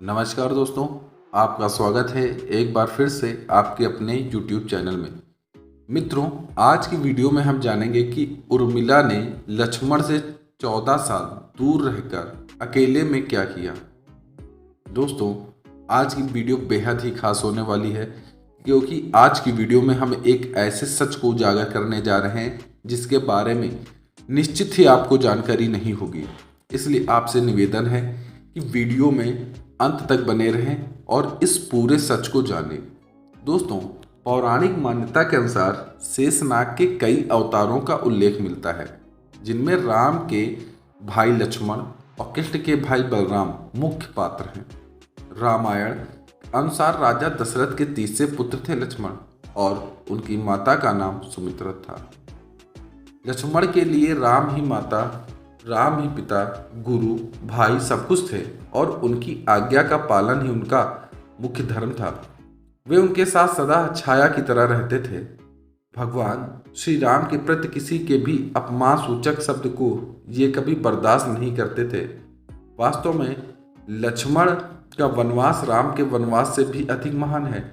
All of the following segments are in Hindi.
नमस्कार दोस्तों, आपका स्वागत है एक बार फिर से आपके अपने YouTube चैनल में। मित्रों, आज की वीडियो में हम जानेंगे कि उर्मिला ने लक्ष्मण से 14 साल दूर रहकर अकेले में क्या किया। दोस्तों, आज की वीडियो बेहद ही खास होने वाली है क्योंकि आज की वीडियो में हम एक ऐसे सच को उजागर करने जा रहे हैं जिसके बारे में निश्चित ही आपको जानकारी नहीं होगी। इसलिए आपसे निवेदन है कि वीडियो में अंत तक बने रहें और इस पूरे सच को जानें। दोस्तों, पौराणिक मान्यता के अनुसार शेषनाग के कई अवतारों का उल्लेख मिलता है, जिनमें राम के भाई लक्ष्मण और कृष्ण के भाई बलराम मुख्य पात्र हैं। रामायण अनुसार राजा दशरथ के तीसरे पुत्र थे लक्ष्मण और उनकी माता का नाम सुमित्रा था। लक्ष्मण के लिए राम ही माता, राम ही पिता, गुरु, भाई सब कुछ थे और उनकी आज्ञा का पालन ही उनका मुख्य धर्म था। वे उनके साथ सदा छाया की तरह रहते थे। भगवान श्री राम के प्रति किसी के भी अपमान सूचक शब्द को ये कभी बर्दाश्त नहीं करते थे। वास्तव में लक्ष्मण का वनवास राम के वनवास से भी अधिक महान है।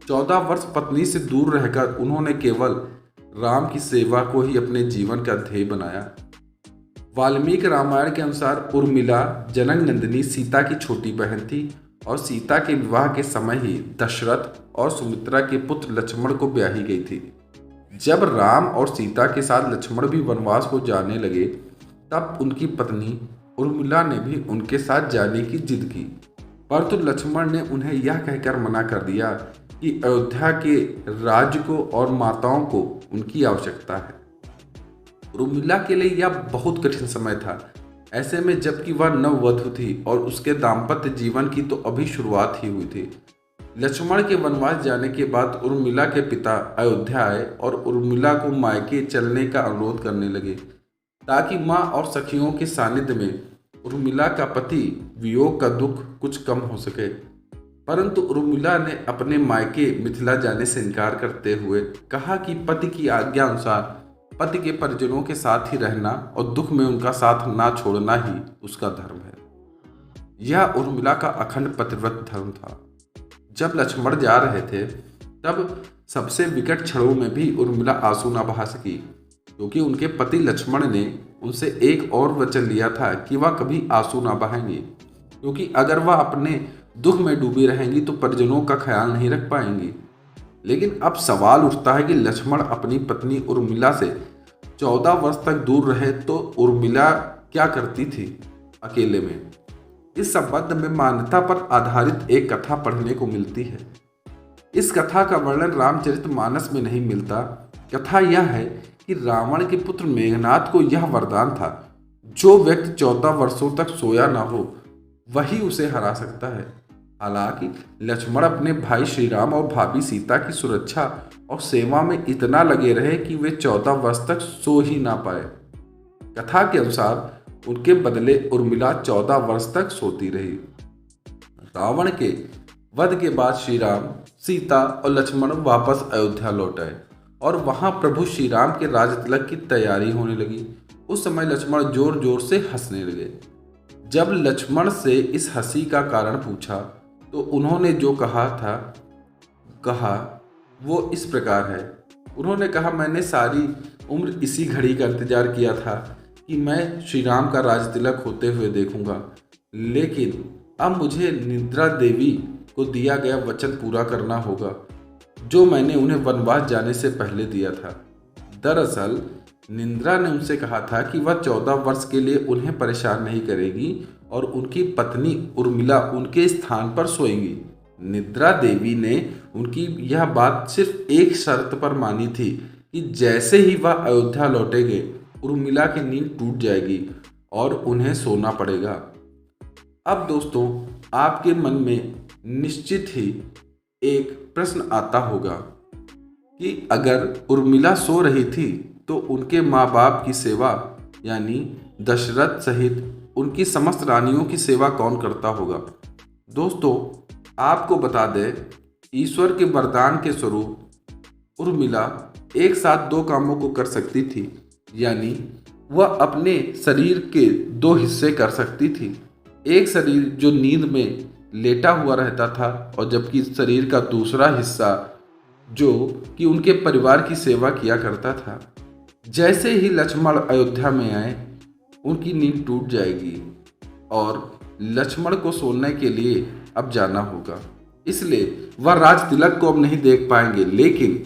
14 वर्ष पत्नी से दूर रहकर उन्होंने केवल राम की सेवा को ही अपने जीवन का ध्येय बनाया। वाल्मीकि रामायण के अनुसार उर्मिला जनक नंदिनी सीता की छोटी बहन थी और सीता के विवाह के समय ही दशरथ और सुमित्रा के पुत्र लक्ष्मण को ब्याही गई थी। जब राम और सीता के साथ लक्ष्मण भी वनवास को जाने लगे, तब उनकी पत्नी उर्मिला ने भी उनके साथ जाने की जिद की, परंतु लक्ष्मण ने उन्हें यह कहकर मना कर दिया कि अयोध्या के राज्य को और माताओं को उनकी आवश्यकता है। उर्मिला के लिए यह बहुत कठिन समय था। ऐसे में जबकि वह नववधू थी और उसके दाम्पत्य जीवन की तो अभी शुरुआत ही हुई थी। लक्ष्मण के वनवास जाने के बाद उर्मिला के पिता अयोध्या आए और उर्मिला को मायके चलने का अनुरोध करने लगे ताकि माँ और सखियों के सानिध्य में उर्मिला का पति वियोग का दुख कुछ कम हो सके। परंतु उर्मिला ने अपने मायके मिथिला जाने से इनकार करते हुए कहा कि पति की आज्ञा अनुसार पति के परिजनों के साथ ही रहना और दुख में उनका साथ ना छोड़ना ही उसका धर्म है। यह उर्मिला का अखंड पतिव्रत धर्म था। जब लक्ष्मण जा रहे थे, तब सबसे विकट क्षणों में भी उर्मिला आंसू ना बहा सकी, क्योंकि उनके पति लक्ष्मण ने उनसे एक और वचन लिया था कि वह कभी आंसू ना बहाएंगे, क्योंकि अगर वह अपने दुख में डूबी रहेंगी तो परिजनों का ख्याल नहीं रख पाएंगी। लेकिन अब सवाल उठता है कि लक्ष्मण अपनी पत्नी उर्मिला से 14 वर्ष तक दूर रहे तो उर्मिला क्या करती थी अकेले में। इस संबंध में मान्यता पर आधारित एक कथा पढ़ने को मिलती है। इस कथा का वर्णन रामचरितमानस में नहीं मिलता। कथा यह है कि रावण के पुत्र मेघनाद को यह वरदान था, जो व्यक्ति 14 वर्षों तक सोया ना हो वही उसे हरा सकता है। हालांकि लक्ष्मण अपने भाई श्री राम और भाभी सीता की सुरक्षा और सेवा में इतना लगे रहे कि वे 14 वर्ष तक सो ही ना पाए। कथा के अनुसार उनके बदले उर्मिला 14 वर्ष तक सोती रही। रावण के वध के बाद श्री राम, सीता और लक्ष्मण वापस अयोध्या लौट आए और वहां प्रभु श्री राम के राजतिलक की तैयारी होने लगी। उस समय लक्ष्मण जोर जोर से हंसने लगे। जब लक्ष्मण से इस हंसी का कारण पूछा तो उन्होंने जो कहा वो इस प्रकार है। उन्होंने कहा, मैंने सारी उम्र इसी घड़ी का इंतजार किया था कि मैं श्री राम का राजतिलक होते हुए देखूंगा, लेकिन अब मुझे निद्रा देवी को दिया गया वचन पूरा करना होगा जो मैंने उन्हें वनवास जाने से पहले दिया था। दरअसल निद्रा ने उनसे कहा था कि वह 14 वर्ष के लिए उन्हें परेशान नहीं करेगी और उनकी पत्नी उर्मिला उनके स्थान पर सोएंगी। निद्रा देवी ने उनकी यह बात सिर्फ एक शर्त पर मानी थी कि जैसे ही वह अयोध्या लौटेंगे, उर्मिला की नींद टूट जाएगी और उन्हें सोना पड़ेगा। अब दोस्तों, आपके मन में निश्चित ही एक प्रश्न आता होगा कि अगर उर्मिला सो रही थी तो उनके माँ बाप की सेवा यानी दशरथ सहित उनकी समस्त रानियों की सेवा कौन करता होगा। दोस्तों, आपको बता दें, ईश्वर के वरदान के स्वरूप उर्मिला एक साथ 2 कामों को कर सकती थी, यानी वह अपने शरीर के 2 हिस्से कर सकती थी। एक शरीर जो नींद में लेटा हुआ रहता था और जबकि शरीर का दूसरा हिस्सा जो कि उनके परिवार की सेवा किया करता था। जैसे ही लक्ष्मण अयोध्या में आए उनकी नींद टूट जाएगी और लक्ष्मण को सोने के लिए अब जाना होगा, इसलिए वह राज तिलक को अब नहीं देख पाएंगे। लेकिन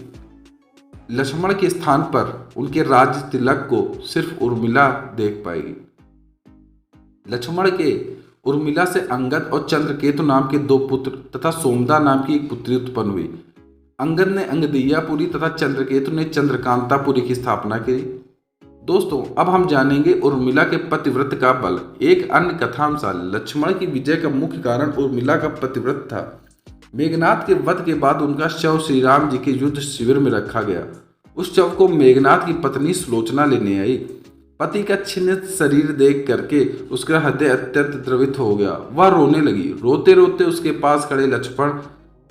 लक्ष्मण के स्थान पर उनके राज तिलक को सिर्फ उर्मिला देख पाएगी। लक्ष्मण के उर्मिला से अंगद और चंद्रकेतु नाम के 2 पुत्र तथा सोमदा नाम की एक पुत्री उत्पन्न हुई। अंगद ने अंगदियापुरी तथा चंद्रकेतु ने चंद्रकांतापुरी की स्थापना की। दोस्तों, अब हम जानेंगे उर्मिला के पतिव्रत का बल। एक अन्य कथानुसार लक्ष्मण की विजय का मुख्य कारण उर्मिला का पतिव्रत था। मेघनाद के वध के बाद उनका शव श्री राम जी के युद्ध शिविर में रखा गया। उस शव को मेघनाद की पत्नी सुलोचना लेने आई। पति का छिन्न शरीर देख करके उसका हृदय अत्यंत द्रवित हो गया। वह रोने लगी। रोते रोते उसके पास खड़े लक्ष्मण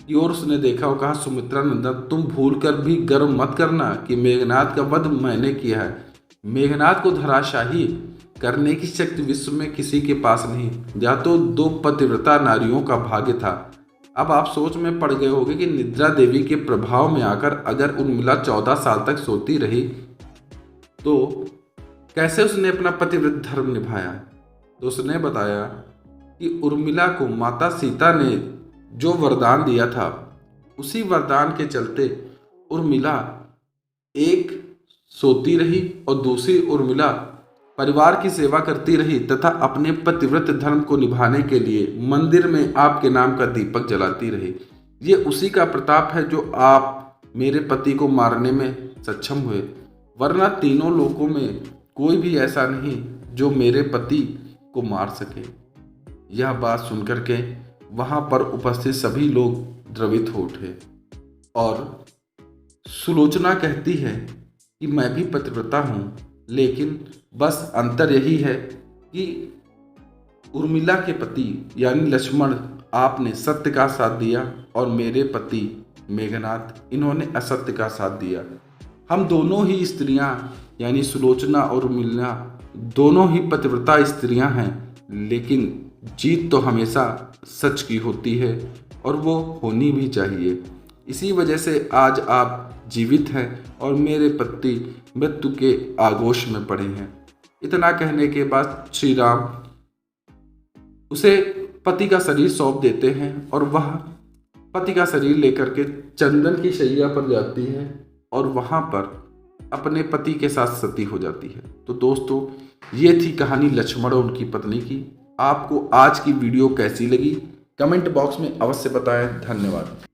की ओर उसने देखा और कहा, सुमित्रा नंदन, तुम भूल कर भी गर्व मत करना कि मेघनाद का वध मैंने किया है। मेघनाद को धराशाही करने की शक्ति विश्व में किसी के पास नहीं। यह तो 2 पतिव्रता नारियों का भाग्य था। अब आप सोच में पड़ गए होंगे कि निद्रा देवी के प्रभाव में आकर अगर उर्मिला 14 साल तक सोती रही तो कैसे उसने अपना पतिव्रत धर्म निभाया। तो उसने बताया कि उर्मिला को माता सीता ने जो वरदान दिया था उसी वरदान के चलते उर्मिला एक सोती रही और दूसरी उर्मिला परिवार की सेवा करती रही तथा अपने पतिव्रत धर्म को निभाने के लिए मंदिर में आपके नाम का दीपक जलाती रही। ये उसी का प्रताप है जो आप मेरे पति को मारने में सक्षम हुए, वरना तीनों लोकों में कोई भी ऐसा नहीं जो मेरे पति को मार सके। यह बात सुनकर के वहां पर उपस्थित सभी लोग द्रवित हो उठे और सुलोचना कहती है कि मैं भी पतिव्रता हूँ, लेकिन बस अंतर यही है कि उर्मिला के पति यानी लक्ष्मण आपने सत्य का साथ दिया और मेरे पति मेघनाद इन्होंने असत्य का साथ दिया। हम दोनों ही स्त्रियां यानी सुलोचना और उर्मिला दोनों ही पतिव्रता स्त्रियां हैं, लेकिन जीत तो हमेशा सच की होती है और वो होनी भी चाहिए। इसी वजह से आज आप जीवित हैं और मेरे पति मृत्यु के आगोश में पड़े हैं। इतना कहने के बाद श्री राम उसे पति का शरीर सौंप देते हैं और वह पति का शरीर लेकर के चंदन की शैया पर जाती है और वहां पर अपने पति के साथ सती हो जाती है। तो दोस्तों, ये थी कहानी लक्ष्मण और उनकी पत्नी की। आपको आज की वीडियो कैसी लगी कमेंट बॉक्स में अवश्य बताएं। धन्यवाद।